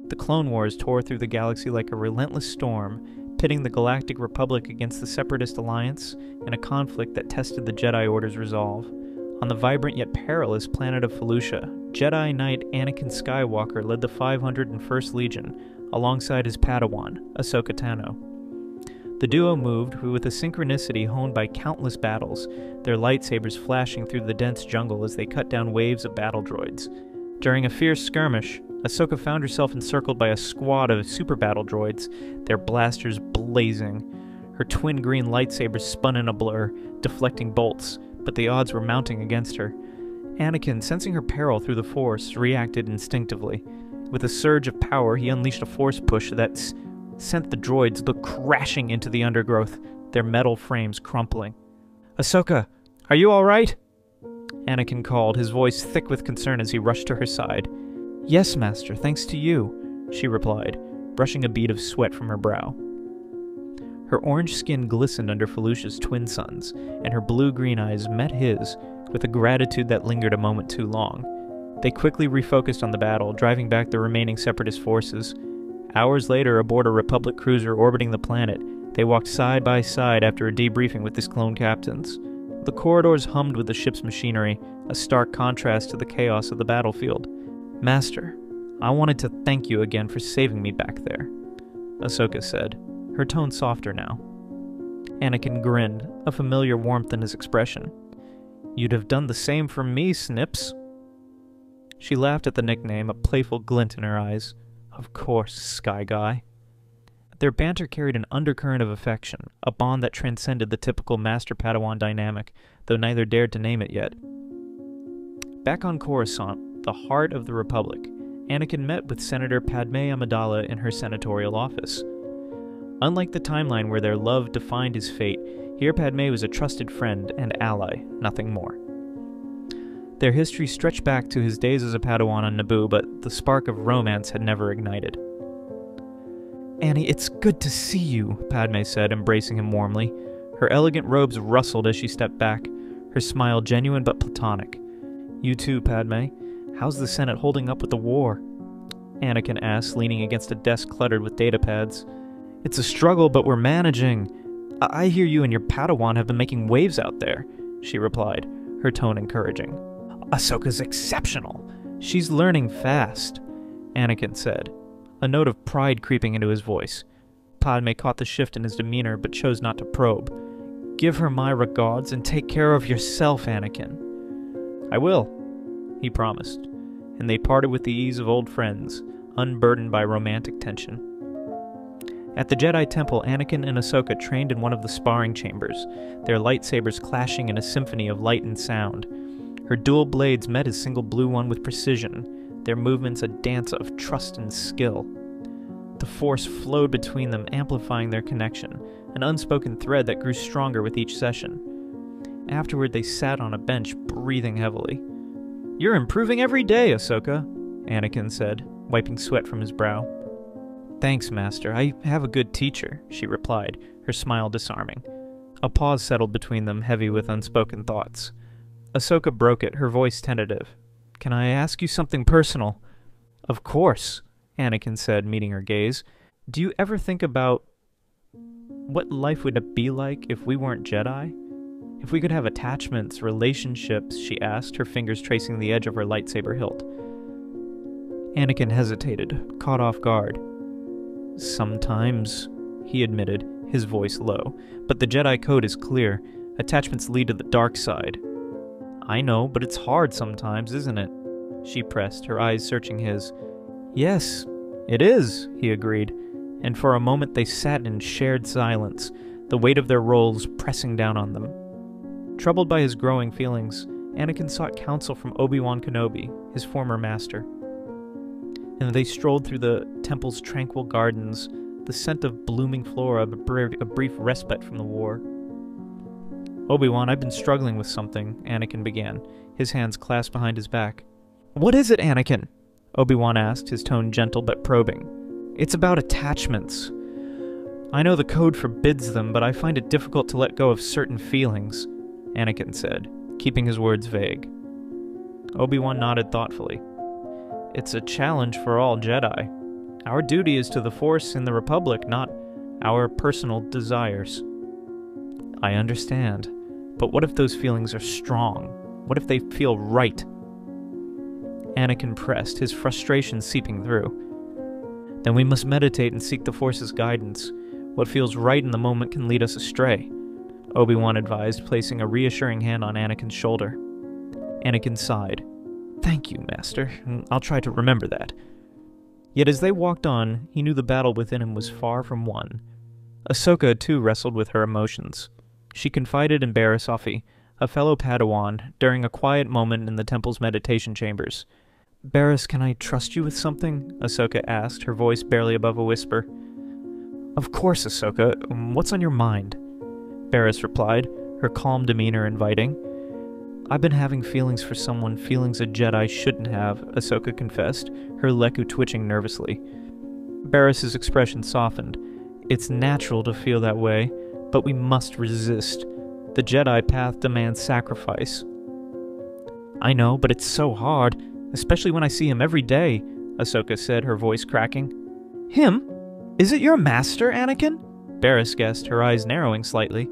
The Clone Wars tore through the galaxy like a relentless storm, pitting the Galactic Republic against the Separatist Alliance in a conflict that tested the Jedi Order's resolve. On the vibrant yet perilous planet of Felucia, Jedi Knight Anakin Skywalker led the 501st Legion, alongside his Padawan, Ahsoka Tano. The duo moved with a synchronicity honed by countless battles, their lightsabers flashing through the dense jungle as they cut down waves of battle droids. During a fierce skirmish, Ahsoka found herself encircled by a squad of super battle droids, their blasters blazing. Her twin green lightsabers spun in a blur, deflecting bolts, but the odds were mounting against her. Anakin, sensing her peril through the Force, reacted instinctively. With a surge of power, he unleashed a force push that sent the droids crashing into the undergrowth, their metal frames crumpling. "Ahsoka, are you all right?" Anakin called, his voice thick with concern as he rushed to her side. "Yes, Master, thanks to you," she replied, brushing a bead of sweat from her brow. Her orange skin glistened under Felucia's twin suns, and her blue-green eyes met his with a gratitude that lingered a moment too long. They quickly refocused on the battle, driving back the remaining Separatist forces. Hours later, aboard a Republic cruiser orbiting the planet, they walked side by side after a debriefing with his clone captains. The corridors hummed with the ship's machinery, a stark contrast to the chaos of the battlefield. "Master, I wanted to thank you again for saving me back there," Ahsoka said, her tone softer now. Anakin grinned, a familiar warmth in his expression. "You'd have done the same for me, Snips." She laughed at the nickname, a playful glint in her eyes. "Of course, Sky Guy." Their banter carried an undercurrent of affection, a bond that transcended the typical Master-Padawan dynamic, though neither dared to name it yet. Back on Coruscant, the heart of the Republic, Anakin met with Senator Padme Amidala in her senatorial office. Unlike the timeline where their love defined his fate, here Padme was a trusted friend and ally, nothing more. Their history stretched back to his days as a Padawan on Naboo, but the spark of romance had never ignited. "Annie, it's good to see you," Padme said, embracing him warmly. Her elegant robes rustled as she stepped back, her smile genuine but platonic. "You too, Padme. How's the Senate holding up with the war?" Anakin asked, leaning against a desk cluttered with datapads. "It's a struggle, but we're managing. I hear you and your Padawan have been making waves out there," she replied, her tone encouraging. "Ahsoka's exceptional. She's learning fast," Anakin said, a note of pride creeping into his voice. Padme caught the shift in his demeanor but chose not to probe. "Give her my regards and take care of yourself, Anakin." "I will," he promised, and they parted with the ease of old friends, unburdened by romantic tension. At the Jedi Temple, Anakin and Ahsoka trained in one of the sparring chambers, their lightsabers clashing in a symphony of light and sound. Her dual blades met his single blue one with precision, their movements a dance of trust and skill. The Force flowed between them, amplifying their connection, an unspoken thread that grew stronger with each session. Afterward, they sat on a bench, breathing heavily. "You're improving every day, Ahsoka," Anakin said, wiping sweat from his brow. "Thanks, Master. I have a good teacher," she replied, her smile disarming. A pause settled between them, heavy with unspoken thoughts. Ahsoka broke it, her voice tentative. "Can I ask you something personal?" "Of course," Anakin said, meeting her gaze. "Do you ever think about what life would be like if we weren't Jedi? If we could have attachments, relationships," she asked, her fingers tracing the edge of her lightsaber hilt. Anakin hesitated, caught off guard. "Sometimes," he admitted, his voice low, "but the Jedi code is clear. Attachments lead to the dark side." "I know, but it's hard sometimes, isn't it?" she pressed, her eyes searching his. "Yes, it is," he agreed, and for a moment they sat in shared silence, the weight of their roles pressing down on them. Troubled by his growing feelings, Anakin sought counsel from Obi-Wan Kenobi, his former master. And they strolled through the temple's tranquil gardens, the scent of blooming flora a brief respite from the war. "Obi-Wan, I've been struggling with something," Anakin began, his hands clasped behind his back. "What is it, Anakin?" Obi-Wan asked, his tone gentle but probing. "It's about attachments. I know the code forbids them, but I find it difficult to let go of certain feelings," Anakin said, keeping his words vague. Obi-Wan nodded thoughtfully. It's a challenge for all Jedi. Our duty is to the Force and the Republic, not our personal desires. I understand, but what if those feelings are strong? What if they feel right? Anakin pressed, his frustration seeping through. Then we must meditate and seek the Force's guidance. What feels right in the moment can lead us astray, Obi-Wan advised, placing a reassuring hand on Anakin's shoulder. Anakin sighed. Thank you, Master. I'll try to remember that. Yet as they walked on, he knew the battle within him was far from won. Ahsoka, too, wrestled with her emotions. She confided in Barriss Offee, a fellow Padawan, during a quiet moment in the temple's meditation chambers. Barriss, can I trust you with something? Ahsoka asked, her voice barely above a whisper. Of course, Ahsoka. What's on your mind? Barriss replied, her calm demeanor inviting. I've been having feelings for someone, feelings a Jedi shouldn't have, Ahsoka confessed, her leku twitching nervously. Barriss's expression softened. It's natural to feel that way, but we must resist. The Jedi path demands sacrifice. I know, but it's so hard, especially when I see him every day, Ahsoka said, her voice cracking. Him? Is it your master, Anakin? Barriss guessed, her eyes narrowing slightly.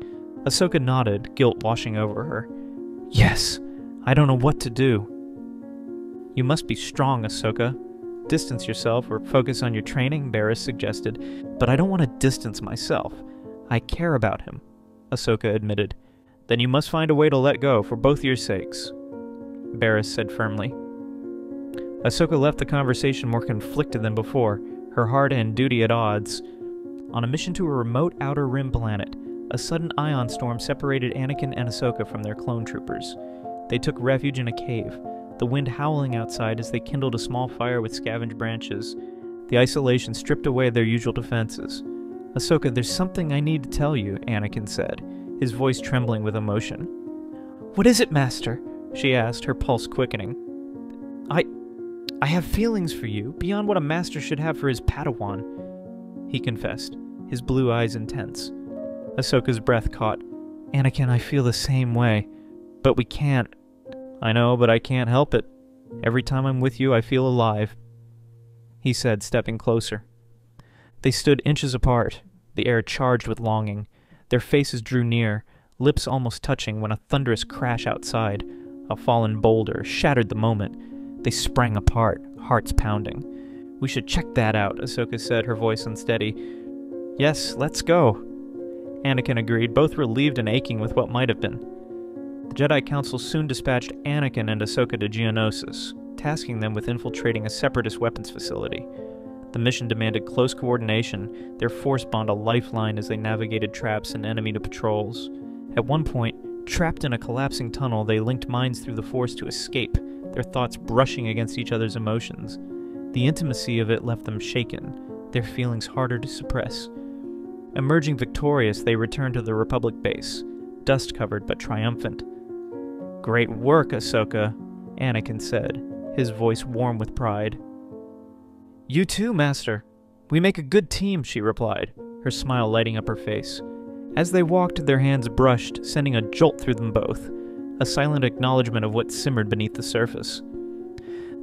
Ahsoka nodded, guilt washing over her. Yes, I don't know what to do. You must be strong, Ahsoka. Distance yourself or focus on your training, Barriss suggested, but I don't want to distance myself. I care about him, Ahsoka admitted. Then you must find a way to let go, for both your sakes, Barriss said firmly. Ahsoka left the conversation more conflicted than before, her heart and duty at odds. On a mission to a remote outer rim planet, a sudden ion storm separated Anakin and Ahsoka from their clone troopers. They took refuge in a cave, the wind howling outside as they kindled a small fire with scavenged branches. The isolation stripped away their usual defenses. Ahsoka, there's something I need to tell you, Anakin said, his voice trembling with emotion. What is it, Master? She asked, her pulse quickening. I have feelings for you, beyond what a master should have for his Padawan, he confessed, his blue eyes intense. Ahsoka's breath caught. Anakin, I feel the same way, but we can't. I know, but I can't help it. Every time I'm with you, I feel alive, he said, stepping closer. They stood inches apart, the air charged with longing. Their faces drew near, lips almost touching, when a thunderous crash outside, a fallen boulder, shattered the moment. They sprang apart, hearts pounding. We should check that out, Ahsoka said, her voice unsteady. Yes, let's go. Anakin agreed, both relieved and aching with what might have been. The Jedi Council soon dispatched Anakin and Ahsoka to Geonosis, tasking them with infiltrating a separatist weapons facility. The mission demanded close coordination, their force bond a lifeline as they navigated traps and enemy patrols. At one point, trapped in a collapsing tunnel, they linked minds through the Force to escape, their thoughts brushing against each other's emotions. The intimacy of it left them shaken, their feelings harder to suppress. Emerging victorious, they returned to the Republic base, dust-covered but triumphant. Great work, Ahsoka, Anakin said, his voice warm with pride. You too, Master. We make a good team, she replied, her smile lighting up her face. As they walked, their hands brushed, sending a jolt through them both, a silent acknowledgement of what simmered beneath the surface.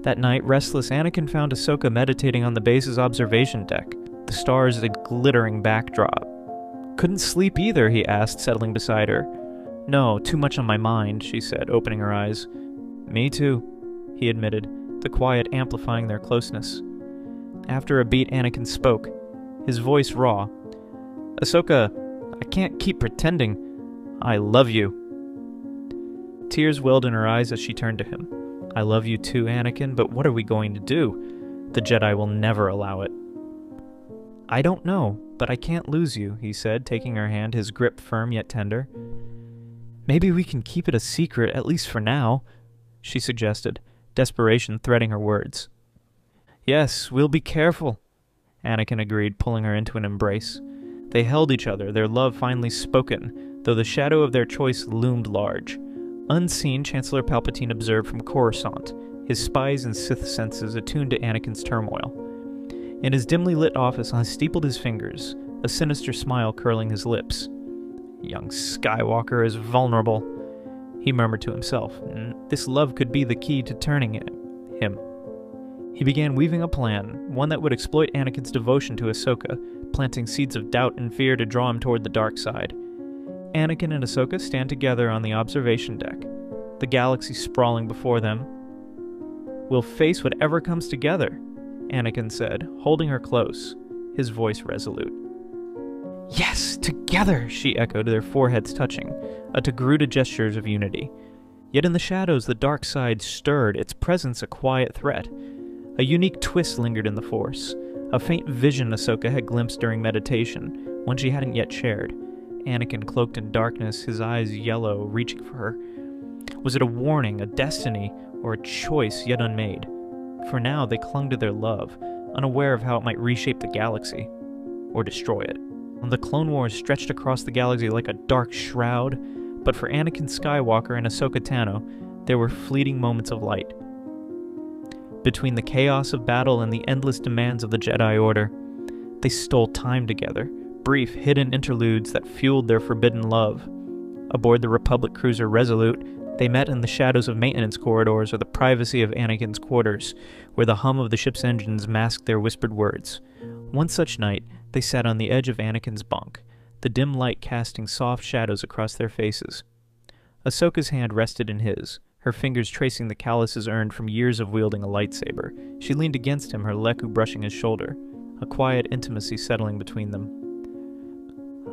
That night, restless, Anakin found Ahsoka meditating on the base's observation deck, the stars a glittering backdrop. Couldn't sleep either, he asked, settling beside her. No, too much on my mind, she said, opening her eyes. Me too, he admitted, the quiet amplifying their closeness. After a beat, Anakin spoke, his voice raw. Ahsoka, I can't keep pretending. I love you. Tears welled in her eyes as she turned to him. I love you too, Anakin, but what are we going to do? The Jedi will never allow it. I don't know, but I can't lose you, he said, taking her hand, his grip firm yet tender. Maybe we can keep it a secret, at least for now, she suggested, desperation threading her words. Yes, we'll be careful, Anakin agreed, pulling her into an embrace. They held each other, their love finally spoken, though the shadow of their choice loomed large. Unseen, Chancellor Palpatine observed from Coruscant, his spies and Sith senses attuned to Anakin's turmoil. In his dimly lit office, unsteepled his fingers, a sinister smile curling his lips. Young Skywalker is vulnerable, he murmured to himself. This love could be the key to turning him. He began weaving a plan, one that would exploit Anakin's devotion to Ahsoka, planting seeds of doubt and fear to draw him toward the dark side. Anakin and Ahsoka stand together on the observation deck, the galaxy sprawling before them. "We'll face whatever comes together," Anakin said, holding her close, his voice resolute. "Yes, together!" she echoed, their foreheads touching, a Togruta gestures of unity. Yet in the shadows the dark side stirred, its presence a quiet threat. A unique twist lingered in the Force, a faint vision Ahsoka had glimpsed during meditation, one she hadn't yet shared. Anakin cloaked in darkness, his eyes yellow, reaching for her. Was it a warning, a destiny, or a choice yet unmade? For now they clung to their love, unaware of how it might reshape the galaxy, or destroy it. The Clone Wars stretched across the galaxy like a dark shroud, but for Anakin Skywalker and Ahsoka Tano, there were fleeting moments of light. Between the chaos of battle and the endless demands of the Jedi Order, they stole time together, brief, hidden interludes that fueled their forbidden love. Aboard the Republic cruiser Resolute, they met in the shadows of maintenance corridors or the privacy of Anakin's quarters, where the hum of the ship's engines masked their whispered words. One such night, they sat on the edge of Anakin's bunk, the dim light casting soft shadows across their faces. Ahsoka's hand rested in his, her fingers tracing the calluses earned from years of wielding a lightsaber. She leaned against him, her leku brushing his shoulder, a quiet intimacy settling between them.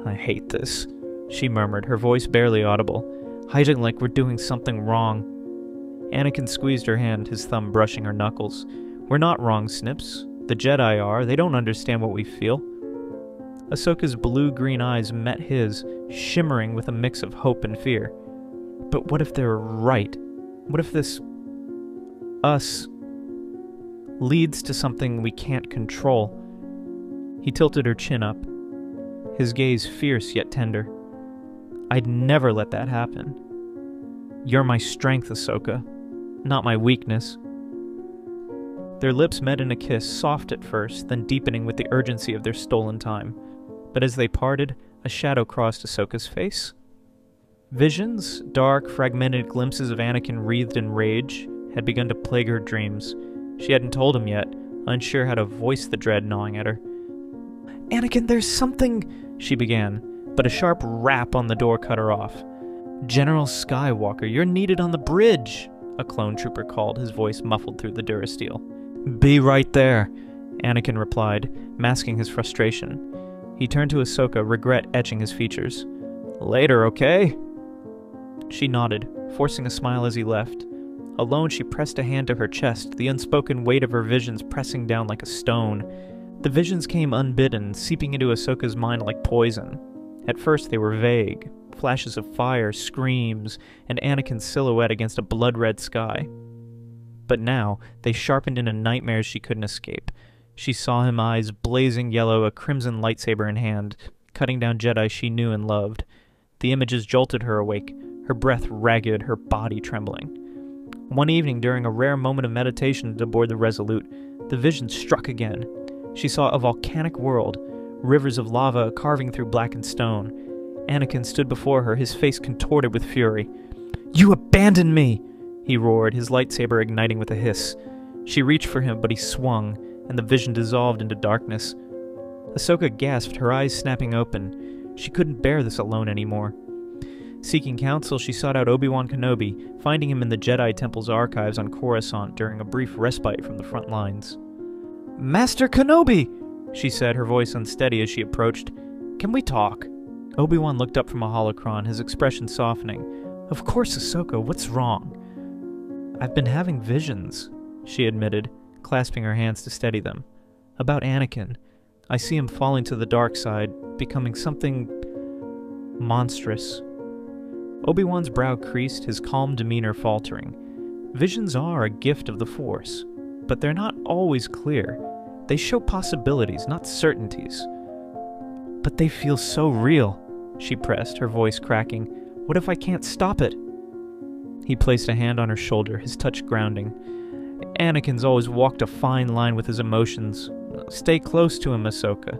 "I hate this," she murmured, her voice barely audible, hiding like we're doing something wrong. Anakin squeezed her hand, his thumb brushing her knuckles. "We're not wrong, Snips. The Jedi are. They don't understand what we feel." Ahsoka's blue-green eyes met his, shimmering with a mix of hope and fear. But what if they're right? What if this us leads to something we can't control? He tilted her chin up, his gaze fierce yet tender. "I'd never let that happen. You're my strength, Ahsoka, not my weakness." Their lips met in a kiss, soft at first, then deepening with the urgency of their stolen time. But as they parted, a shadow crossed Ahsoka's face. Visions, dark, fragmented glimpses of Anakin wreathed in rage, had begun to plague her dreams. She hadn't told him yet, unsure how to voice the dread gnawing at her. "Anakin, there's something," she began, but a sharp rap on the door cut her off. "General Skywalker, you're needed on the bridge," a clone trooper called, his voice muffled through the durasteel. "Be right there," Anakin replied, masking his frustration. He turned to Ahsoka, regret etching his features. "Later, okay?" She nodded, forcing a smile as he left. Alone, she pressed a hand to her chest, the unspoken weight of her visions pressing down like a stone. The visions came unbidden, seeping into Ahsoka's mind like poison. At first they were vague, flashes of fire, screams, and Anakin's silhouette against a blood-red sky. But now, they sharpened into nightmares she couldn't escape. She saw him, eyes blazing yellow, a crimson lightsaber in hand, cutting down Jedi she knew and loved. The images jolted her awake, her breath ragged, her body trembling. One evening, during a rare moment of meditation aboard the Resolute, the vision struck again. She saw a volcanic world, rivers of lava carving through blackened stone. Anakin stood before her, his face contorted with fury. "You abandoned me!" he roared, his lightsaber igniting with a hiss. She reached for him, but he swung, and the vision dissolved into darkness. Ahsoka gasped, her eyes snapping open. She couldn't bear this alone anymore. Seeking counsel, she sought out Obi-Wan Kenobi, finding him in the Jedi Temple's archives on Coruscant during a brief respite from the front lines. "Master Kenobi!" she said, her voice unsteady as she approached. "Can we talk?" Obi-Wan looked up from a holocron, his expression softening. "Of course, Ahsoka, what's wrong?" "I've been having visions," she admitted, clasping her hands to steady them. "About Anakin. I see him falling to the dark side, becoming something monstrous." Obi-Wan's brow creased, his calm demeanor faltering. Visions are a gift of the Force, but they're not always clear. They show possibilities, not certainties. "But they feel so real," she pressed, her voice cracking. "What if I can't stop it?" He placed a hand on her shoulder, his touch grounding. "Anakin's always walked a fine line with his emotions. Stay close to him, Ahsoka.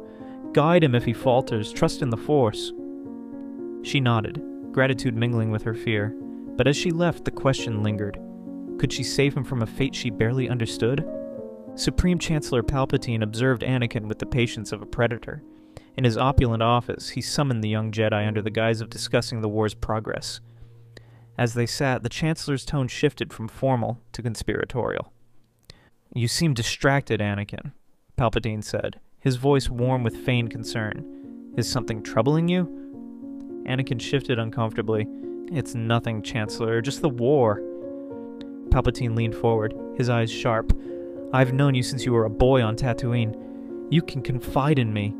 Guide him if he falters. Trust in the Force." She nodded, gratitude mingling with her fear. But as she left, the question lingered. Could she save him from a fate she barely understood? Supreme Chancellor Palpatine observed Anakin with the patience of a predator. In his opulent office, he summoned the young Jedi under the guise of discussing the war's progress. As they sat, the Chancellor's tone shifted from formal to conspiratorial. "You seem distracted, Anakin," Palpatine said, his voice warm with feigned concern. "Is something troubling you?" Anakin shifted uncomfortably. "It's nothing, Chancellor, just the war." Palpatine leaned forward, his eyes sharp. "I've known you since you were a boy on Tatooine. You can confide in me."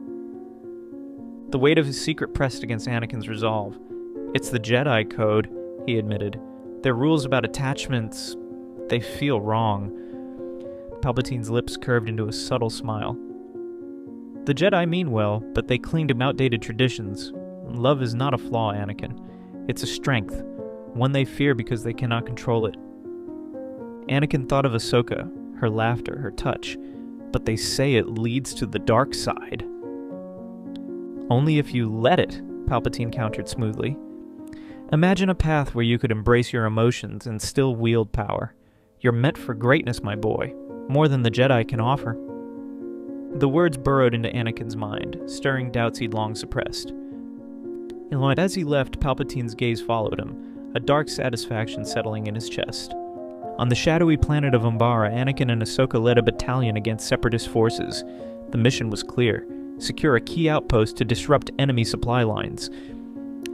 The weight of his secret pressed against Anakin's resolve. "It's the Jedi Code," he admitted. "Their rules about attachments, they feel wrong." Palpatine's lips curved into a subtle smile. "The Jedi mean well, but they cling to outdated traditions. Love is not a flaw, Anakin. It's a strength, one they fear because they cannot control it." Anakin thought of Ahsoka, her laughter, her touch, but they say it leads to the dark side. "Only if you let it," Palpatine countered smoothly. "Imagine a path where you could embrace your emotions and still wield power. You're meant for greatness, my boy, more than the Jedi can offer." The words burrowed into Anakin's mind, stirring doubts he'd long suppressed. And as he left, Palpatine's gaze followed him, a dark satisfaction settling in his chest. On the shadowy planet of Umbara, Anakin and Ahsoka led a battalion against Separatist forces. The mission was clear: secure a key outpost to disrupt enemy supply lines.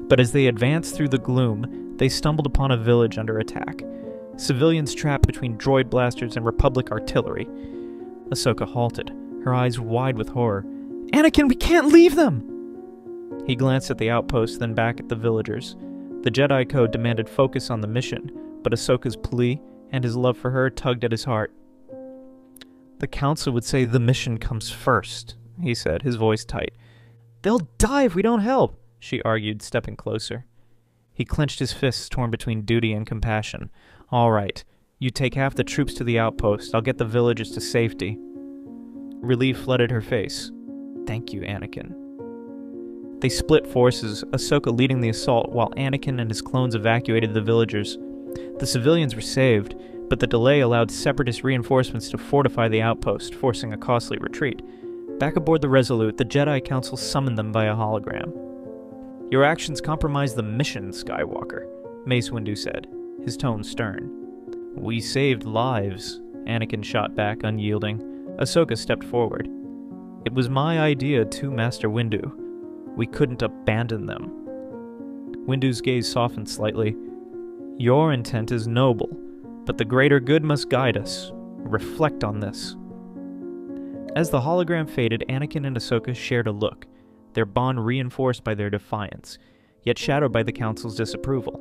But as they advanced through the gloom, they stumbled upon a village under attack. Civilians trapped between droid blasters and Republic artillery. Ahsoka halted, her eyes wide with horror. "Anakin, we can't leave them!" He glanced at the outpost, then back at the villagers. The Jedi Code demanded focus on the mission, but Ahsoka's plea and his love for her tugged at his heart. "The Council would say the mission comes first," he said, his voice tight. "They'll die if we don't help," she argued, stepping closer. He clenched his fists, torn between duty and compassion. "All right, you take half the troops to the outpost. I'll get the villagers to safety." Relief flooded her face. "Thank you, Anakin." They split forces, Ahsoka leading the assault while Anakin and his clones evacuated the villagers. The civilians were saved, but the delay allowed Separatist reinforcements to fortify the outpost, forcing a costly retreat. Back aboard the Resolute, the Jedi Council summoned them via hologram. "Your actions compromise the mission, Skywalker," Mace Windu said, his tone stern. "We saved lives," Anakin shot back, unyielding. Ahsoka stepped forward. "It was my idea too, Master Windu. We couldn't abandon them." Windu's gaze softened slightly. "Your intent is noble, but the greater good must guide us. Reflect on this." As the hologram faded, Anakin and Ahsoka shared a look, their bond reinforced by their defiance, yet shadowed by the Council's disapproval.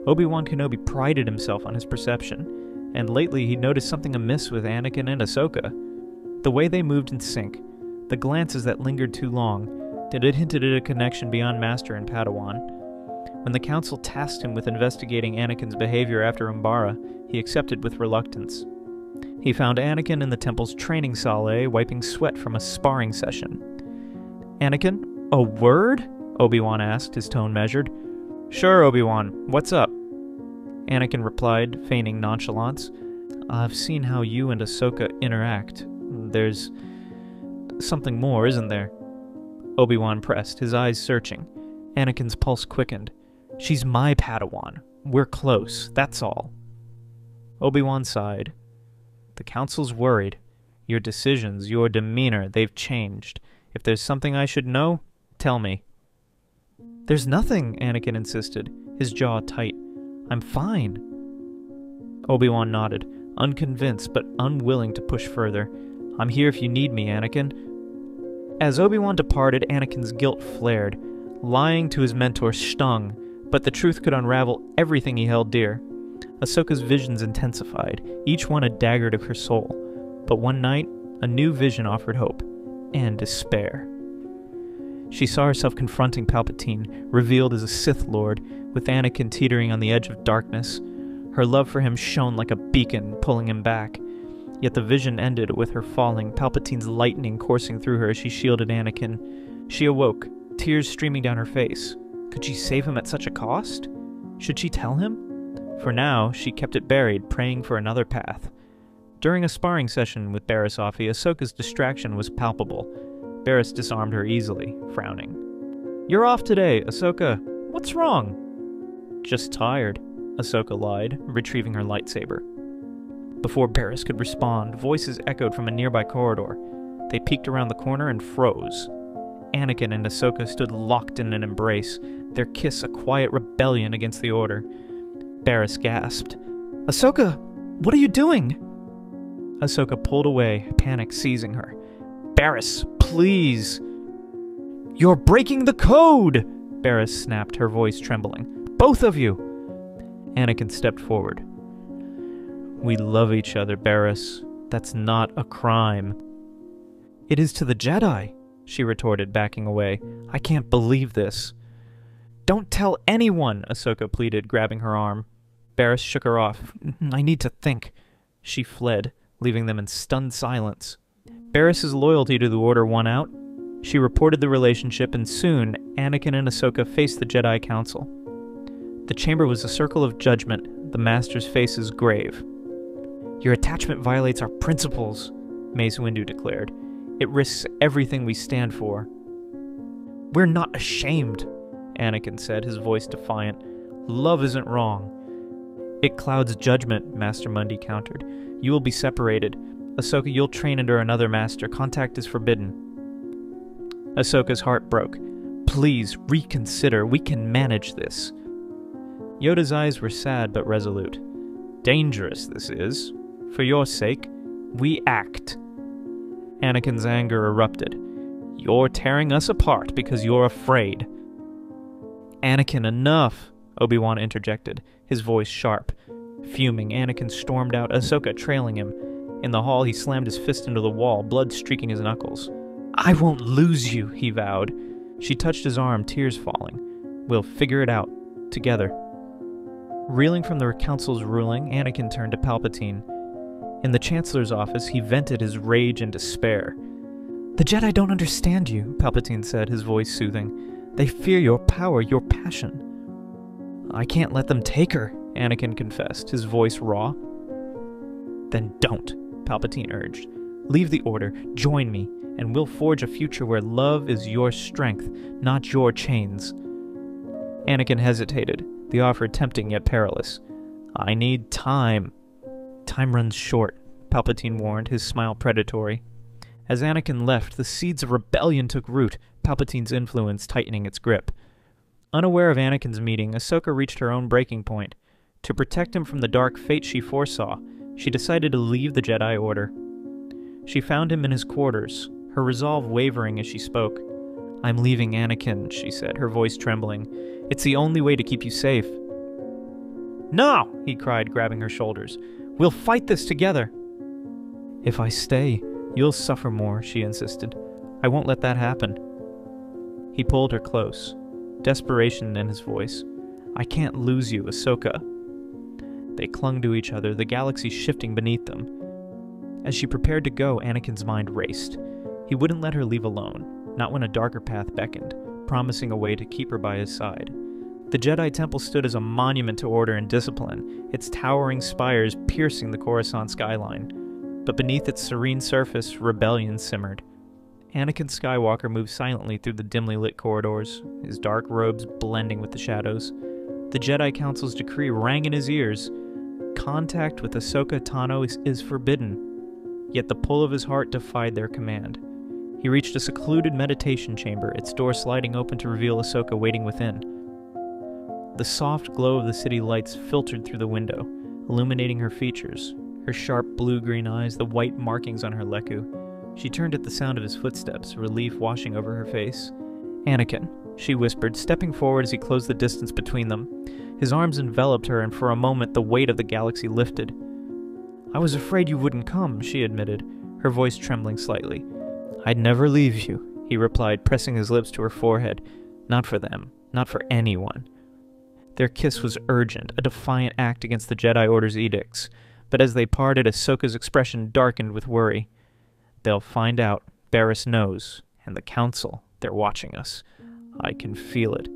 Obi-Wan Kenobi prided himself on his perception, and lately he'd noticed something amiss with Anakin and Ahsoka. The way they moved in sync, the glances that lingered too long, it hinted at a connection beyond Master and Padawan. When the Council tasked him with investigating Anakin's behavior after Umbara, he accepted with reluctance. He found Anakin in the temple's training salle, wiping sweat from a sparring session. "Anakin, a word?" Obi-Wan asked, his tone measured. "Sure, Obi-Wan, what's up?" Anakin replied, feigning nonchalance. "I've seen how you and Ahsoka interact. There's something more, isn't there?" Obi-Wan pressed, his eyes searching. Anakin's pulse quickened. "She's my Padawan. We're close, that's all." Obi-Wan sighed. "The Council's worried. Your decisions, your demeanor, they've changed. If there's something I should know, tell me." "There's nothing," Anakin insisted, his jaw tight. "I'm fine." Obi-Wan nodded, unconvinced but unwilling to push further. "I'm here if you need me, Anakin." As Obi-Wan departed, Anakin's guilt flared. Lying to his mentor stung, but the truth could unravel everything he held dear. Ahsoka's visions intensified, each one a dagger to her soul. But one night, a new vision offered hope and despair. She saw herself confronting Palpatine, revealed as a Sith Lord, with Anakin teetering on the edge of darkness. Her love for him shone like a beacon, pulling him back. Yet the vision ended with her falling, Palpatine's lightning coursing through her as she shielded Anakin. She awoke, tears streaming down her face. Could she save him at such a cost? Should she tell him? For now, she kept it buried, praying for another path. During a sparring session with Barriss Offee, Ahsoka's distraction was palpable. Barriss disarmed her easily, frowning. "You're off today, Ahsoka. What's wrong?" "Just tired," Ahsoka lied, retrieving her lightsaber. Before Barriss could respond, voices echoed from a nearby corridor. They peeked around the corner and froze. Anakin and Ahsoka stood locked in an embrace, their kiss a quiet rebellion against the Order. Barriss gasped. "Ahsoka, what are you doing?" Ahsoka pulled away, panic seizing her. "Barriss, please!" "You're breaking the code!" Barriss snapped, her voice trembling. "Both of you!" Anakin stepped forward. "We love each other, Barriss. That's not a crime." "It is to the Jedi," she retorted, backing away. "I can't believe this." "Don't tell anyone," Ahsoka pleaded, grabbing her arm. Barriss shook her off. "I need to think." She fled, leaving them in stunned silence. Barriss's loyalty to the Order won out. She reported the relationship, and soon Anakin and Ahsoka faced the Jedi Council. The chamber was a circle of judgment, the Master's faces grave. "Your attachment violates our principles," Mace Windu declared. "It risks everything we stand for." "We're not ashamed," Anakin said, his voice defiant. "Love isn't wrong." "It clouds judgment," Master Mundi countered. "You will be separated. Ahsoka, you'll train under another master. Contact is forbidden." Ahsoka's heart broke. "Please, reconsider. We can manage this." Yoda's eyes were sad but resolute. "Dangerous, this is. For your sake, we act." Anakin's anger erupted. "You're tearing us apart because you're afraid." "Anakin, enough!" Obi-Wan interjected, his voice sharp. Fuming, Anakin stormed out, Ahsoka trailing him. In the hall, he slammed his fist into the wall, blood streaking his knuckles. "I won't lose you," he vowed. She touched his arm, tears falling. "We'll figure it out. Together." Reeling from the Council's ruling, Anakin turned to Palpatine. In the Chancellor's office, he vented his rage and despair. "The Jedi don't understand you," Palpatine said, his voice soothing. "They fear your power, your passion." "I can't let them take her," Anakin confessed, his voice raw. "Then don't," Palpatine urged. "Leave the Order, join me, and we'll forge a future where love is your strength, not your chains." Anakin hesitated, the offer tempting yet perilous. "I need time." "Time runs short," Palpatine warned, his smile predatory. As Anakin left, the seeds of rebellion took root, Palpatine's influence tightening its grip. Unaware of Anakin's meeting, Ahsoka reached her own breaking point. To protect him from the dark fate she foresaw, she decided to leave the Jedi Order. She found him in his quarters, her resolve wavering as she spoke. "I'm leaving Anakin," she said, her voice trembling. "It's the only way to keep you safe." "No!" he cried, grabbing her shoulders. "We'll fight this together." "If I stay, you'll suffer more," she insisted. "I won't let that happen." He pulled her close, desperation in his voice. "I can't lose you, Ahsoka." They clung to each other, the galaxy shifting beneath them. As she prepared to go, Anakin's mind raced. He wouldn't let her leave alone, not when a darker path beckoned, promising a way to keep her by his side. The Jedi Temple stood as a monument to order and discipline, its towering spires piercing the Coruscant skyline. But beneath its serene surface, rebellion simmered. Anakin Skywalker moved silently through the dimly lit corridors, his dark robes blending with the shadows. The Jedi Council's decree rang in his ears. Contact with Ahsoka Tano is forbidden. Yet the pull of his heart defied their command. He reached a secluded meditation chamber, its door sliding open to reveal Ahsoka waiting within. The soft glow of the city lights filtered through the window, illuminating her features, her sharp blue-green eyes, the white markings on her leku. She turned at the sound of his footsteps, relief washing over her face. "Anakin," she whispered, stepping forward as he closed the distance between them. His arms enveloped her, and for a moment the weight of the galaxy lifted. "I was afraid you wouldn't come," she admitted, her voice trembling slightly. "I'd never leave you," he replied, pressing his lips to her forehead. "Not for them, not for anyone." Their kiss was urgent, a defiant act against the Jedi Order's edicts, but as they parted, Ahsoka's expression darkened with worry. "They'll find out. Barriss knows. And the Council, they're watching us. I can feel it."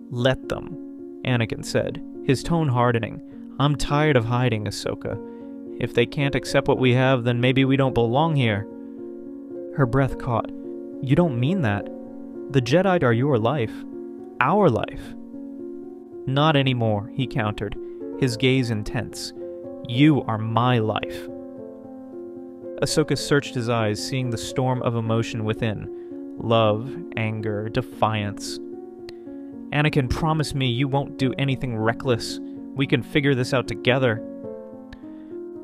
"Let them," Anakin said, his tone hardening. "I'm tired of hiding, Ahsoka. If they can't accept what we have, then maybe we don't belong here. Her breath caught. You don't mean that. The Jedi are your life. Our life. Not anymore, he countered, his gaze intense. You are my life. Ahsoka searched his eyes, seeing the storm of emotion within. Love, anger, defiance. Anakin, promise me you won't do anything reckless. We can figure this out together.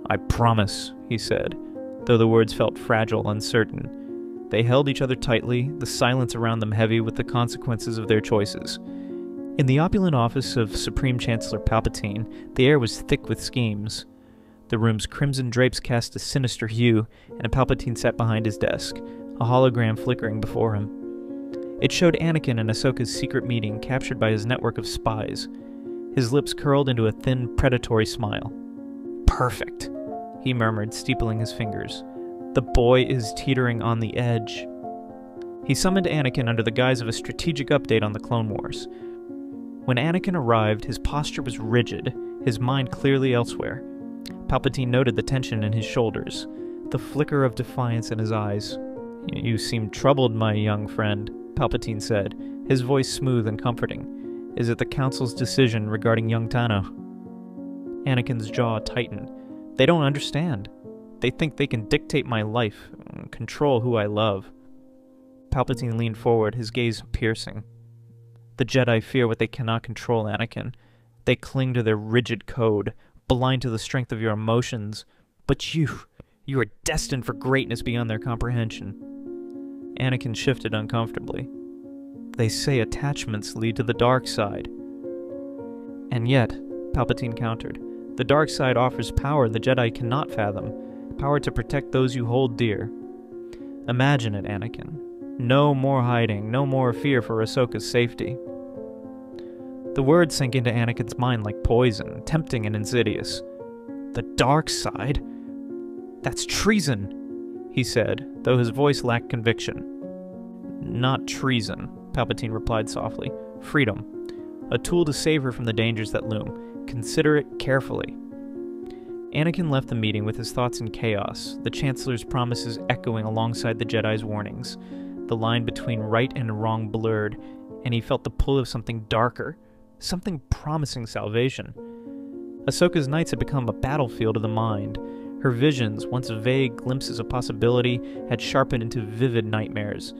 I promise, he said, though the words felt fragile, uncertain. They held each other tightly, the silence around them heavy with the consequences of their choices. In the opulent office of Supreme Chancellor Palpatine, the air was thick with schemes. The room's crimson drapes cast a sinister hue, and Palpatine sat behind his desk, a hologram flickering before him. It showed Anakin and Ahsoka's secret meeting captured by his network of spies. His lips curled into a thin, predatory smile. Perfect, he murmured, steepling his fingers. The boy is teetering on the edge. He summoned Anakin under the guise of a strategic update on the Clone Wars. When Anakin arrived, his posture was rigid, his mind clearly elsewhere. Palpatine noted the tension in his shoulders, the flicker of defiance in his eyes. You seem troubled, my young friend, Palpatine said, his voice smooth and comforting. Is it the Council's decision regarding young Tano? Anakin's jaw tightened. They don't understand. They think they can dictate my life, control who I love. Palpatine leaned forward, his gaze piercing. The Jedi fear what they cannot control, Anakin. They cling to their rigid code, blind to the strength of your emotions. But you are destined for greatness beyond their comprehension. Anakin shifted uncomfortably. They say attachments lead to the dark side. And yet, Palpatine countered, the dark side offers power the Jedi cannot fathom, power to protect those you hold dear. Imagine it, Anakin. No more hiding, no more fear for Ahsoka's safety. The words sank into Anakin's mind like poison, tempting and insidious. The dark side? That's treason, he said, though his voice lacked conviction. Not treason, Palpatine replied softly. Freedom. A tool to save her from the dangers that loom. Consider it carefully. Anakin left the meeting with his thoughts in chaos, the Chancellor's promises echoing alongside the Jedi's warnings. The line between right and wrong blurred, and he felt the pull of something darker, something promising salvation. Ahsoka's nights had become a battlefield of the mind. Her visions, once vague glimpses of possibility, had sharpened into vivid nightmares.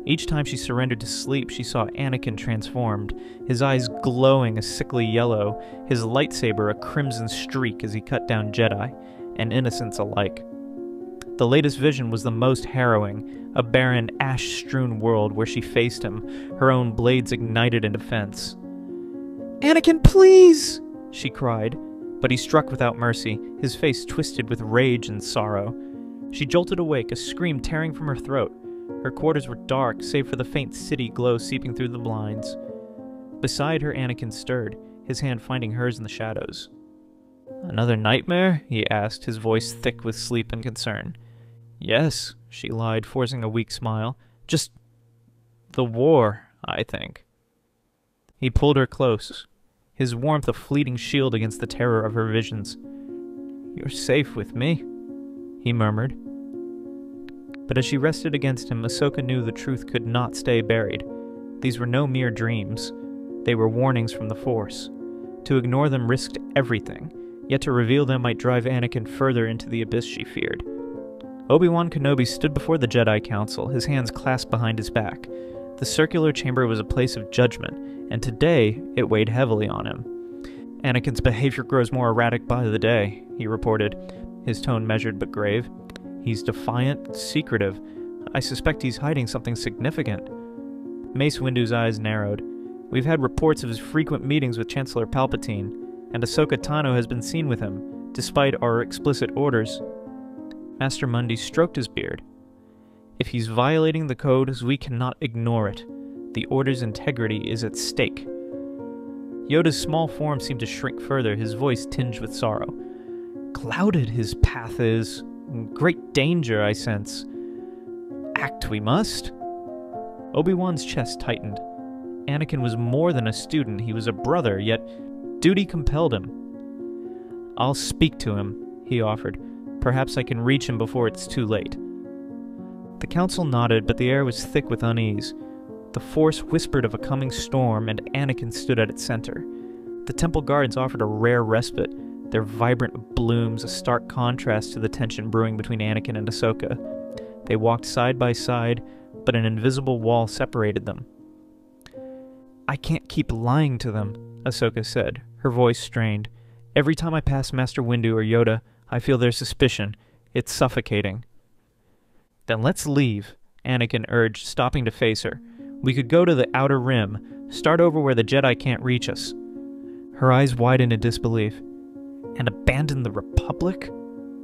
Each time she surrendered to sleep, she saw Anakin transformed, his eyes glowing a sickly yellow, his lightsaber a crimson streak as he cut down Jedi, and innocents alike. The latest vision was the most harrowing, a barren, ash-strewn world where she faced him, her own blades ignited in defense. "Anakin, please!" she cried, but he struck without mercy, his face twisted with rage and sorrow. She jolted awake, a scream tearing from her throat. Her quarters were dark, save for the faint city glow seeping through the blinds. Beside her, Anakin stirred, his hand finding hers in the shadows. "Another nightmare?" he asked, his voice thick with sleep and concern. "Yes," she lied, forcing a weak smile. "Just the war, I think." He pulled her close, his warmth a fleeting shield against the terror of her visions. "You're safe with me," he murmured. But as she rested against him, Ahsoka knew the truth could not stay buried. These were no mere dreams. They were warnings from the Force. To ignore them risked everything, yet to reveal them might drive Anakin further into the abyss she feared. Obi-Wan Kenobi stood before the Jedi Council, his hands clasped behind his back. The circular chamber was a place of judgment, and today it weighed heavily on him. "Anakin's behavior grows more erratic by the day," he reported, his tone measured but grave. "He's defiant, secretive. I suspect he's hiding something significant." Mace Windu's eyes narrowed. "We've had reports of his frequent meetings with Chancellor Palpatine, and Ahsoka Tano has been seen with him, despite our explicit orders." Master Mundi stroked his beard. "If he's violating the codes, we cannot ignore it. The Order's integrity is at stake." Yoda's small form seemed to shrink further, his voice tinged with sorrow. "Clouded his path is. Great danger, I sense. Act we must." Obi-Wan's chest tightened. Anakin was more than a student, he was a brother, yet duty compelled him. "I'll speak to him," he offered. "Perhaps I can reach him before it's too late." The council nodded, but the air was thick with unease. The Force whispered of a coming storm, and Anakin stood at its center. The temple guards offered a rare respite, their vibrant blooms a stark contrast to the tension brewing between Anakin and Ahsoka. They walked side by side, but an invisible wall separated them. "I can't keep lying to them," Ahsoka said, her voice strained. "Every time I pass Master Windu or Yoda, I feel their suspicion. It's suffocating." "Then let's leave," Anakin urged, stopping to face her. "We could go to the Outer Rim, start over where the Jedi can't reach us." Her eyes widened in disbelief. "And abandon the Republic?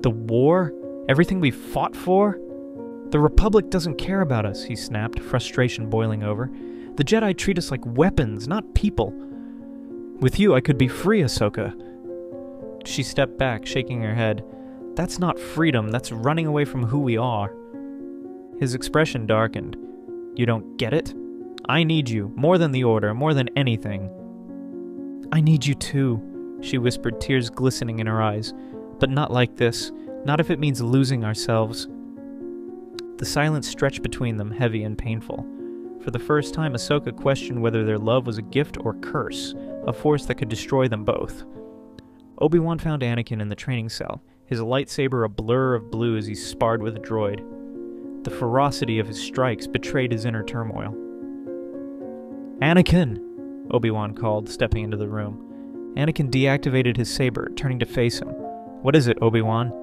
The war? Everything we fought for?" "The Republic doesn't care about us," he snapped, frustration boiling over. "The Jedi treat us like weapons, not people. With you, I could be free, Ahsoka." She stepped back, shaking her head. "That's not freedom, that's running away from who we are." His expression darkened. "You don't get it? I need you, more than the Order, more than anything." "I need you too," she whispered, tears glistening in her eyes. "But not like this, not if it means losing ourselves." The silence stretched between them, heavy and painful. For the first time, Ahsoka questioned whether their love was a gift or curse, a force that could destroy them both. Obi-Wan found Anakin in the training cell, his lightsaber a blur of blue as he sparred with a droid. The ferocity of his strikes betrayed his inner turmoil. "Anakin!" Obi-Wan called, stepping into the room. Anakin deactivated his saber, turning to face him. "What is it, Obi-Wan?"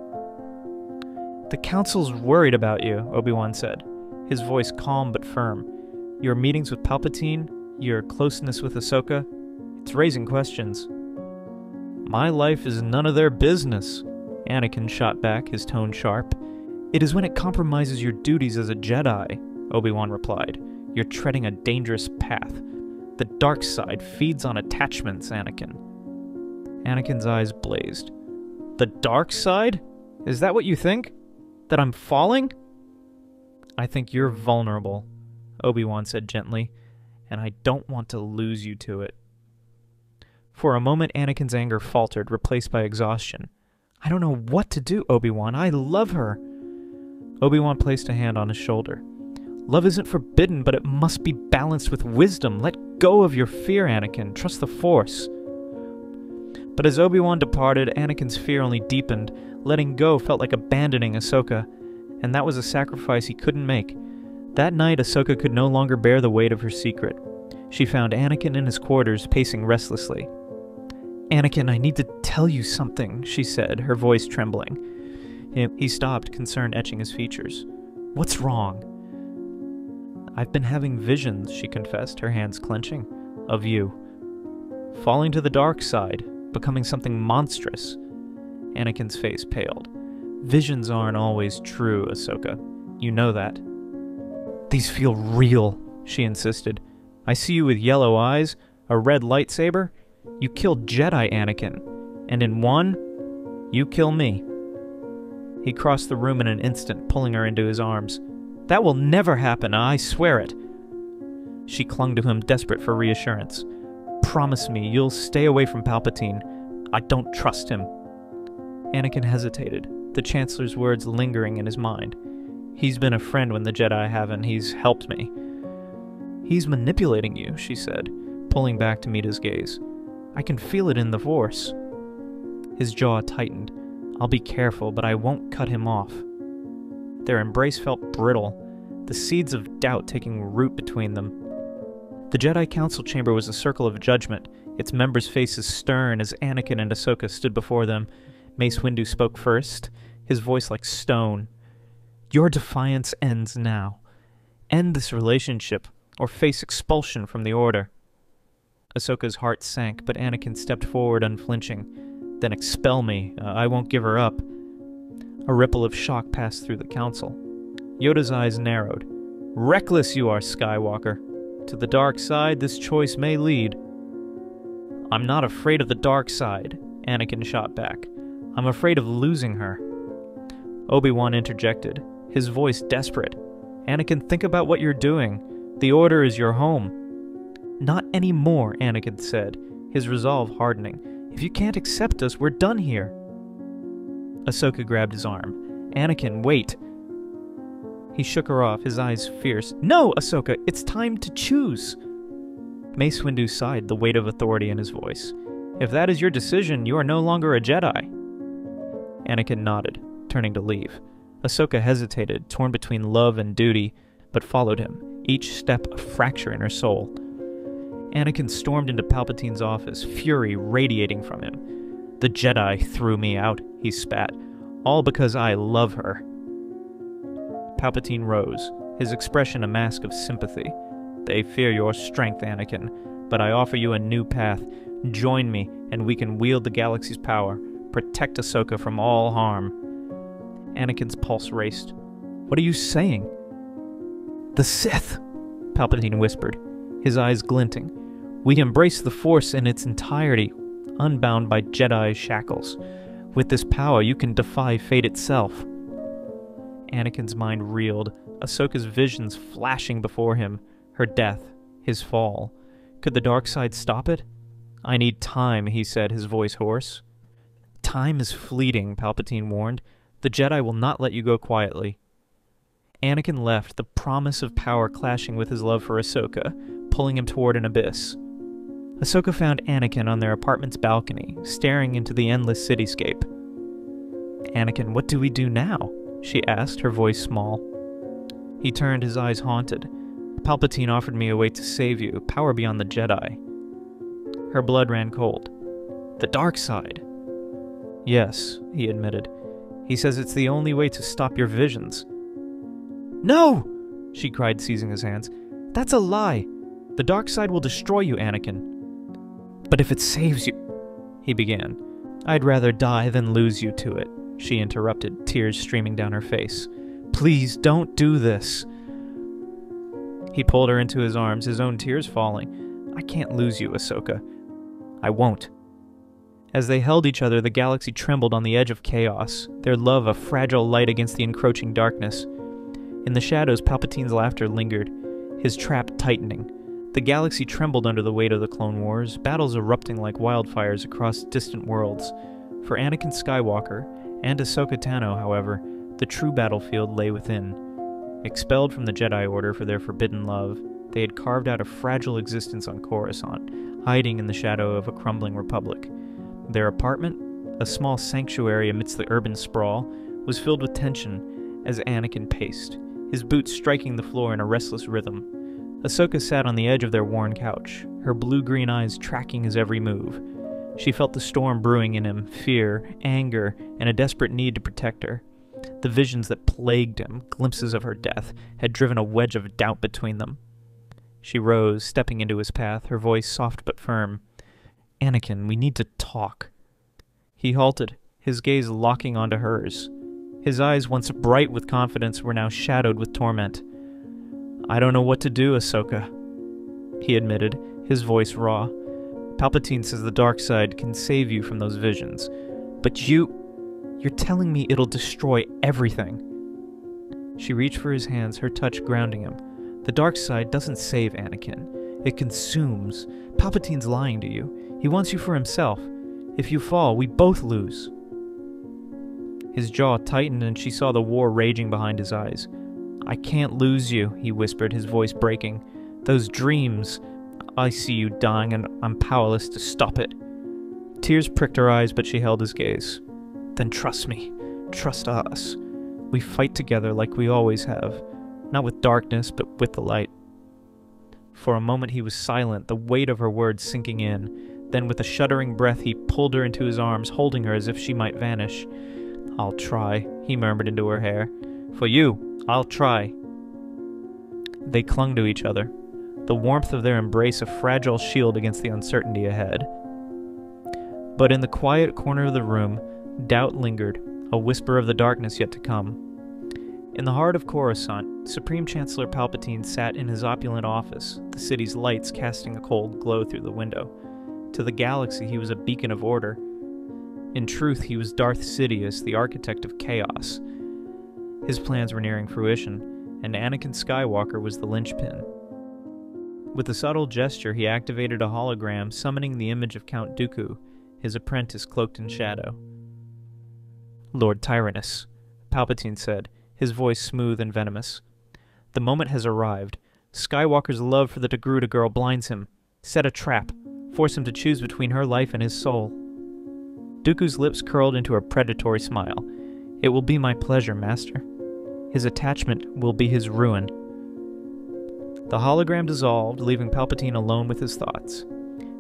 "The Council's worried about you," Obi-Wan said, his voice calm but firm. "Your meetings with Palpatine, your closeness with Ahsoka, it's raising questions." "My life is none of their business," Anakin shot back, his tone sharp. "It is when it compromises your duties as a Jedi," Obi-Wan replied. "You're treading a dangerous path. The dark side feeds on attachments, Anakin." Anakin's eyes blazed. "The dark side? Is that what you think? That I'm falling?" "I think you're vulnerable," Obi-Wan said gently, "and I don't want to lose you to it." For a moment, Anakin's anger faltered, replaced by exhaustion. "I don't know what to do, Obi-Wan. I love her." Obi-Wan placed a hand on his shoulder. "Love isn't forbidden, but it must be balanced with wisdom. Let go of your fear, Anakin. Trust the Force." But as Obi-Wan departed, Anakin's fear only deepened. Letting go felt like abandoning Ahsoka, and that was a sacrifice he couldn't make. That night, Ahsoka could no longer bear the weight of her secret. She found Anakin in his quarters, pacing restlessly. "Anakin, I need to tell you something," she said, her voice trembling. He stopped, concern etching his features. "What's wrong?" "I've been having visions," she confessed, her hands clenching. "Of you. Falling to the dark side, becoming something monstrous." Anakin's face paled. "Visions aren't always true, Ahsoka. You know that." "These feel real," she insisted. "I see you with yellow eyes, a red lightsaber. You killed Jedi, Anakin. And in one, you kill me." He crossed the room in an instant, pulling her into his arms. "That will never happen, I swear it." She clung to him, desperate for reassurance. "Promise me you'll stay away from Palpatine. I don't trust him." Anakin hesitated, the Chancellor's words lingering in his mind. "He's been a friend when the Jedi haven't. He's helped me." "He's manipulating you," she said, pulling back to meet his gaze. "I can feel it in the Force." His jaw tightened. "I'll be careful, but I won't cut him off." Their embrace felt brittle, the seeds of doubt taking root between them. The Jedi Council chamber was a circle of judgment, its members' faces stern as Anakin and Ahsoka stood before them. Mace Windu spoke first, his voice like stone. "Your defiance ends now. End this relationship, or face expulsion from the Order." Ahsoka's heart sank, but Anakin stepped forward unflinching. "Then expel me. I won't give her up." A ripple of shock passed through the council. Yoda's eyes narrowed. "Reckless you are, Skywalker. To the dark side, this choice may lead." "I'm not afraid of the dark side," Anakin shot back. "I'm afraid of losing her." Obi-Wan interjected, his voice desperate. "Anakin, think about what you're doing. The Order is your home." "Not anymore," Anakin said, his resolve hardening. "If you can't accept us, we're done here." Ahsoka grabbed his arm. "Anakin, wait!" He shook her off, his eyes fierce. "No, Ahsoka, it's time to choose!" Mace Windu sighed, the weight of authority in his voice. "If that is your decision, you are no longer a Jedi." Anakin nodded, turning to leave. Ahsoka hesitated, torn between love and duty, but followed him, each step a fracture in her soul. Anakin stormed into Palpatine's office, fury radiating from him. "The Jedi threw me out," he spat. "All because I love her." Palpatine rose, his expression a mask of sympathy. "They fear your strength, Anakin, but I offer you a new path. Join me, and we can wield the galaxy's power, protect Ahsoka from all harm." Anakin's pulse raced. "What are you saying?" "The Sith," Palpatine whispered, his eyes glinting. "We embrace the Force in its entirety, unbound by Jedi shackles. With this power, you can defy fate itself." Anakin's mind reeled, Ahsoka's visions flashing before him, her death, his fall. Could the dark side stop it? "I need time," he said, his voice hoarse. "Time is fleeting," Palpatine warned. "The Jedi will not let you go quietly." Anakin left, the promise of power clashing with his love for Ahsoka, pulling him toward an abyss. Ahsoka found Anakin on their apartment's balcony, staring into the endless cityscape. "Anakin, what do we do now?" she asked, her voice small. He turned, his eyes haunted. "Palpatine offered me a way to save you, power beyond the Jedi." Her blood ran cold. "The dark side." "Yes," he admitted. "He says it's the only way to stop your visions." "No!" she cried, seizing his hands. "That's a lie. The dark side will destroy you, Anakin." "But if it saves you—" he began. "I'd rather die than lose you to it," she interrupted, tears streaming down her face. "Please, don't do this." He pulled her into his arms, his own tears falling. "I can't lose you, Ahsoka. I won't." As they held each other, the galaxy trembled on the edge of chaos, their love a fragile light against the encroaching darkness. In the shadows, Palpatine's laughter lingered, his trap tightening. The galaxy trembled under the weight of the Clone Wars, battles erupting like wildfires across distant worlds. For Anakin Skywalker and Ahsoka Tano, however, the true battlefield lay within. Expelled from the Jedi Order for their forbidden love, they had carved out a fragile existence on Coruscant, hiding in the shadow of a crumbling republic. Their apartment, a small sanctuary amidst the urban sprawl, was filled with tension as Anakin paced, his boots striking the floor in a restless rhythm. Ahsoka sat on the edge of their worn couch, her blue-green eyes tracking his every move. She felt the storm brewing in him, fear, anger, and a desperate need to protect her. The visions that plagued him, glimpses of her death, had driven a wedge of doubt between them. She rose, stepping into his path, her voice soft but firm. "Anakin, we need to talk." He halted, his gaze locking onto hers. His eyes, once bright with confidence, were now shadowed with torment. "I don't know what to do, Ahsoka," he admitted, his voice raw. "Palpatine says the dark side can save you from those visions. But you're telling me it'll destroy everything." She reached for his hands, her touch grounding him. "The dark side doesn't save, Anakin. It consumes. Palpatine's lying to you. He wants you for himself. If you fall, we both lose." His jaw tightened and she saw the war raging behind his eyes. "I can't lose you," he whispered, his voice breaking. "Those dreams, I see you dying and I'm powerless to stop it." Tears pricked her eyes, but she held his gaze. "Then trust me. Trust us. We fight together like we always have. Not with darkness, but with the light." For a moment he was silent, the weight of her words sinking in. Then with a shuddering breath he pulled her into his arms, holding her as if she might vanish. "I'll try," he murmured into her hair. "For you, I'll try." They clung to each other, the warmth of their embrace a fragile shield against the uncertainty ahead. But in the quiet corner of the room, doubt lingered, a whisper of the darkness yet to come. In the heart of Coruscant, Supreme Chancellor Palpatine sat in his opulent office, the city's lights casting a cold glow through the window. To the galaxy he was a beacon of order. In truth, he was Darth Sidious, the architect of chaos. His plans were nearing fruition, and Anakin Skywalker was the linchpin. With a subtle gesture, he activated a hologram summoning the image of Count Dooku, his apprentice cloaked in shadow. "Lord Tyrannus," Palpatine said, his voice smooth and venomous. "The moment has arrived. Skywalker's love for the Togruta girl blinds him. Set a trap. Force him to choose between her life and his soul." Dooku's lips curled into a predatory smile. "It will be my pleasure, Master. His attachment will be his ruin." The hologram dissolved, leaving Palpatine alone with his thoughts.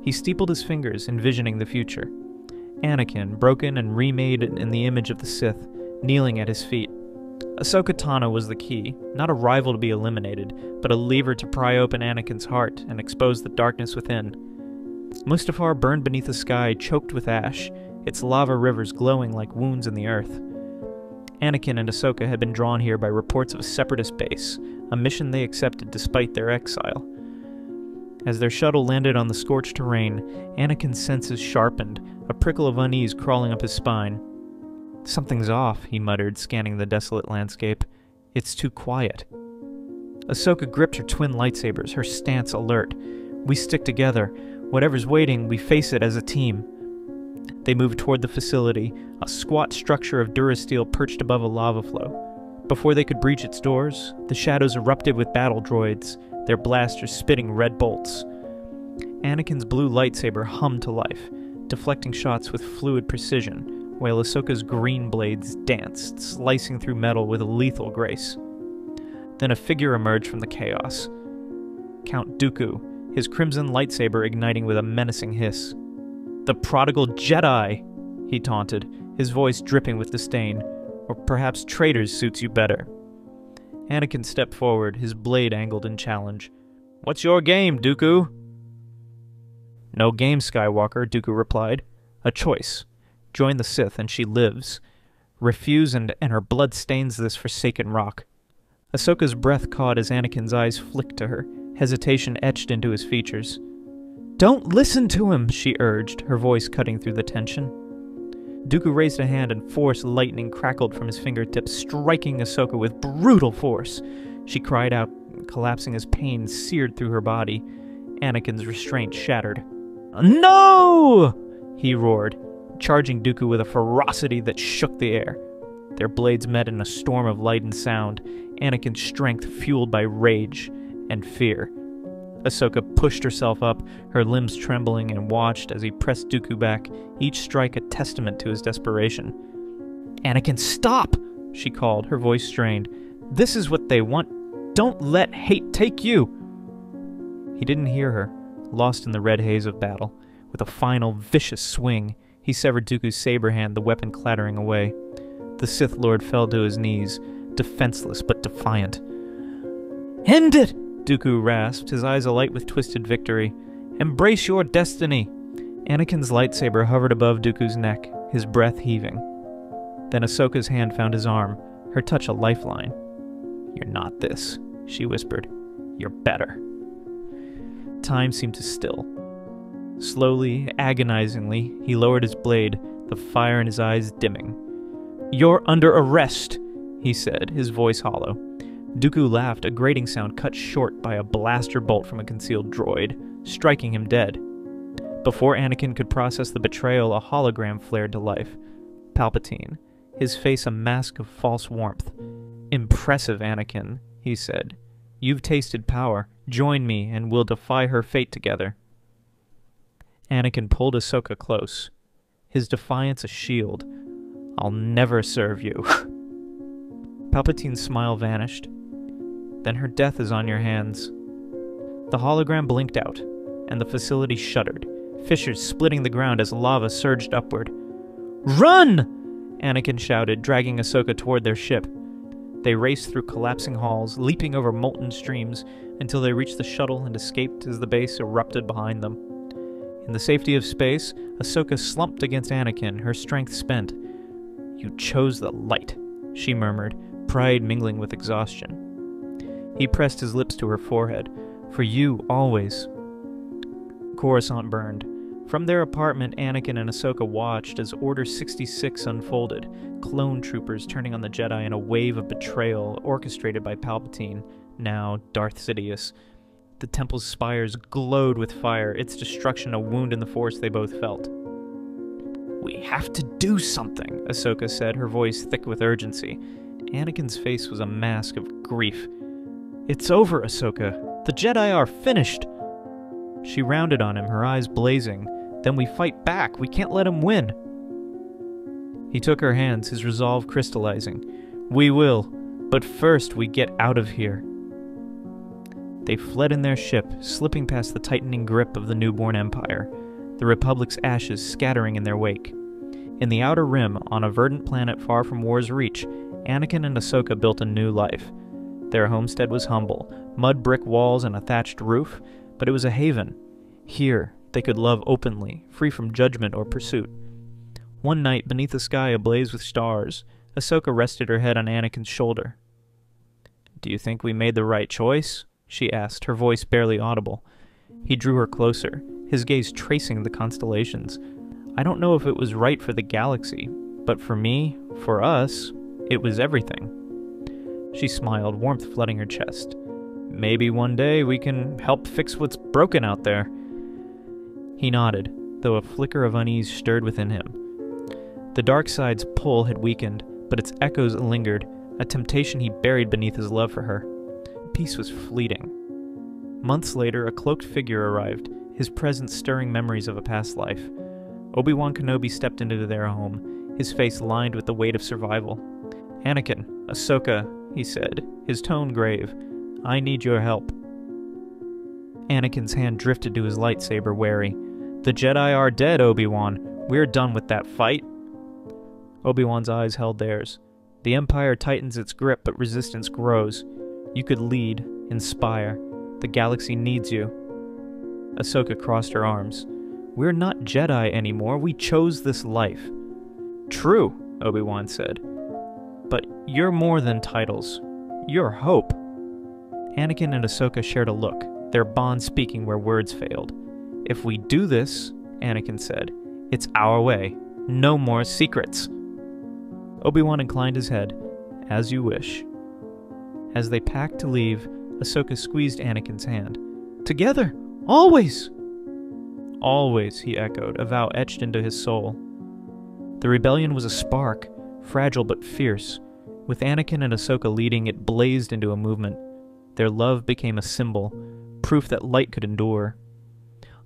He steepled his fingers, envisioning the future. Anakin, broken and remade in the image of the Sith, kneeling at his feet. Ahsoka Tano was the key, not a rival to be eliminated, but a lever to pry open Anakin's heart and expose the darkness within. Mustafar burned beneath a sky choked with ash, its lava rivers glowing like wounds in the earth. Anakin and Ahsoka had been drawn here by reports of a separatist base, a mission they accepted despite their exile. As their shuttle landed on the scorched terrain, Anakin's senses sharpened, a prickle of unease crawling up his spine. "Something's off," he muttered, scanning the desolate landscape. "It's too quiet." Ahsoka gripped her twin lightsabers, her stance alert. "We stick together. Whatever's waiting, we face it as a team." They moved toward the facility, a squat structure of durasteel perched above a lava flow. Before they could breach its doors, the shadows erupted with battle droids, their blasters spitting red bolts. Anakin's blue lightsaber hummed to life, deflecting shots with fluid precision, while Ahsoka's green blades danced, slicing through metal with lethal grace. Then a figure emerged from the chaos. Count Dooku, his crimson lightsaber igniting with a menacing hiss. "The prodigal Jedi!" he taunted, his voice dripping with disdain. "Or perhaps traitors suits you better." Anakin stepped forward, his blade angled in challenge. "What's your game, Dooku?" "No game, Skywalker," Dooku replied. "A choice. Join the Sith and she lives. Refuse and her blood stains this forsaken rock." Ahsoka's breath caught as Anakin's eyes flicked to her, hesitation etched into his features. "Don't listen to him," she urged, her voice cutting through the tension. Dooku raised a hand and force lightning crackled from his fingertips, striking Ahsoka with brutal force. She cried out, collapsing as pain seared through her body. Anakin's restraint shattered. "No!" he roared, charging Dooku with a ferocity that shook the air. Their blades met in a storm of light and sound, Anakin's strength fueled by rage and fear. Ahsoka pushed herself up, her limbs trembling, and watched as he pressed Dooku back, each strike a testament to his desperation. "Anakin, stop!" she called, her voice strained. "This is what they want. Don't let hate take you!" He didn't hear her, lost in the red haze of battle. With a final, vicious swing, he severed Dooku's saber hand, the weapon clattering away. The Sith Lord fell to his knees, defenseless but defiant. "End it!" Dooku rasped, his eyes alight with twisted victory. "Embrace your destiny!" Anakin's lightsaber hovered above Dooku's neck, his breath heaving. Then Ahsoka's hand found his arm, her touch a lifeline. "You're not this," she whispered. "You're better." Time seemed to still. Slowly, agonizingly, he lowered his blade, the fire in his eyes dimming. "You're under arrest," he said, his voice hollow. Dooku laughed, a grating sound cut short by a blaster bolt from a concealed droid, striking him dead. Before Anakin could process the betrayal, a hologram flared to life. Palpatine, his face a mask of false warmth. "Impressive, Anakin," he said. "You've tasted power. Join me, and we'll defy her fate together." Anakin pulled Ahsoka close, his defiance a shield. "I'll never serve you." Palpatine's smile vanished. "Then her death is on your hands." The hologram blinked out, and the facility shuddered, fissures splitting the ground as lava surged upward. "Run!" Anakin shouted, dragging Ahsoka toward their ship. They raced through collapsing halls, leaping over molten streams, until they reached the shuttle and escaped as the base erupted behind them. In the safety of space, Ahsoka slumped against Anakin, her strength spent. "You chose the light," she murmured, pride mingling with exhaustion. He pressed his lips to her forehead. "For you, always." Coruscant burned. From their apartment, Anakin and Ahsoka watched as Order 66 unfolded, clone troopers turning on the Jedi in a wave of betrayal orchestrated by Palpatine, now Darth Sidious. The temple's spires glowed with fire, its destruction a wound in the force they both felt. We have to do something, Ahsoka said, her voice thick with urgency. Anakin's face was a mask of grief. It's over, Ahsoka. The Jedi are finished. She rounded on him, her eyes blazing. Then we fight back. We can't let him win. He took her hands, his resolve crystallizing. We will, but first we get out of here. They fled in their ship, slipping past the tightening grip of the newborn Empire, the Republic's ashes scattering in their wake. In the Outer Rim, on a verdant planet far from war's reach, Anakin and Ahsoka built a new life. Their homestead was humble, mud brick walls and a thatched roof, but it was a haven. Here, they could love openly, free from judgment or pursuit. One night, beneath a sky ablaze with stars, Ahsoka rested her head on Anakin's shoulder. Do you think we made the right choice? She asked, her voice barely audible. He drew her closer, his gaze tracing the constellations. I don't know if it was right for the galaxy, but for me, for us, it was everything. She smiled, warmth flooding her chest. Maybe one day we can help fix what's broken out there. He nodded, though a flicker of unease stirred within him. The dark side's pull had weakened, but its echoes lingered, a temptation he buried beneath his love for her. Peace was fleeting. Months later, a cloaked figure arrived, his presence stirring memories of a past life. Obi-Wan Kenobi stepped into their home, his face lined with the weight of survival. Anakin, Ahsoka, he said, his tone grave. I need your help. Anakin's hand drifted to his lightsaber, wary. The Jedi are dead, Obi-Wan. We're done with that fight. Obi-Wan's eyes held theirs. The Empire tightens its grip, but resistance grows. You could lead, inspire. The galaxy needs you. Ahsoka crossed her arms. We're not Jedi anymore. We chose this life. True, Obi-Wan said. But you're more than titles. You're hope. Anakin and Ahsoka shared a look, their bond speaking where words failed. If we do this, Anakin said, it's our way. No more secrets. Obi-Wan inclined his head. As you wish. As they packed to leave, Ahsoka squeezed Anakin's hand. Together! Always! Always, he echoed, a vow etched into his soul. The rebellion was a spark, fragile but fierce. With Anakin and Ahsoka leading, it blazed into a movement. Their love became a symbol, proof that light could endure.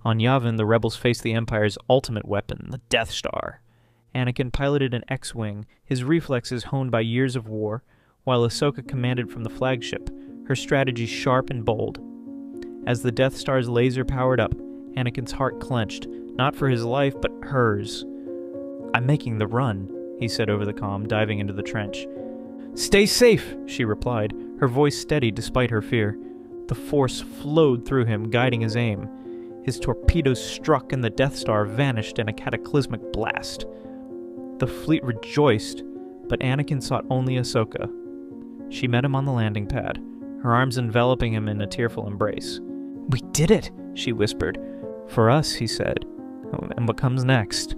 On Yavin, the rebels faced the Empire's ultimate weapon, the Death Star. Anakin piloted an X-Wing, his reflexes honed by years of war, while Ahsoka commanded from the flagship, her strategy sharp and bold. As the Death Star's laser powered up, Anakin's heart clenched, not for his life, but hers. I'm making the run, he said over the comm, diving into the trench. Stay safe, she replied, her voice steady despite her fear. The Force flowed through him, guiding his aim. His torpedoes struck and the Death Star vanished in a cataclysmic blast. The fleet rejoiced, but Anakin sought only Ahsoka. She met him on the landing pad, her arms enveloping him in a tearful embrace. We did it, she whispered. For us, he said. And what comes next?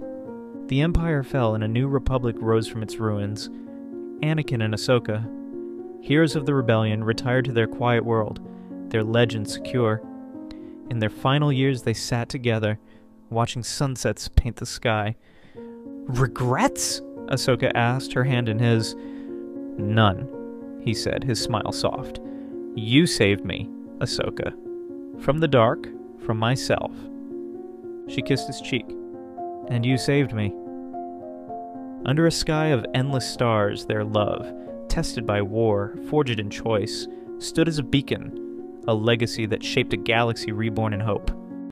The Empire fell and a new republic rose from its ruins. Anakin and Ahsoka, heroes of the rebellion, retired to their quiet world, their legend secure. In their final years, they sat together, watching sunsets paint the sky. Regrets? Ahsoka asked, her hand in his. None, he said, his smile soft. You saved me, Ahsoka. From the dark, from myself. She kissed his cheek. And you saved me. Under a sky of endless stars, their love, tested by war, forged in choice, stood as a beacon, a legacy that shaped a galaxy reborn in hope.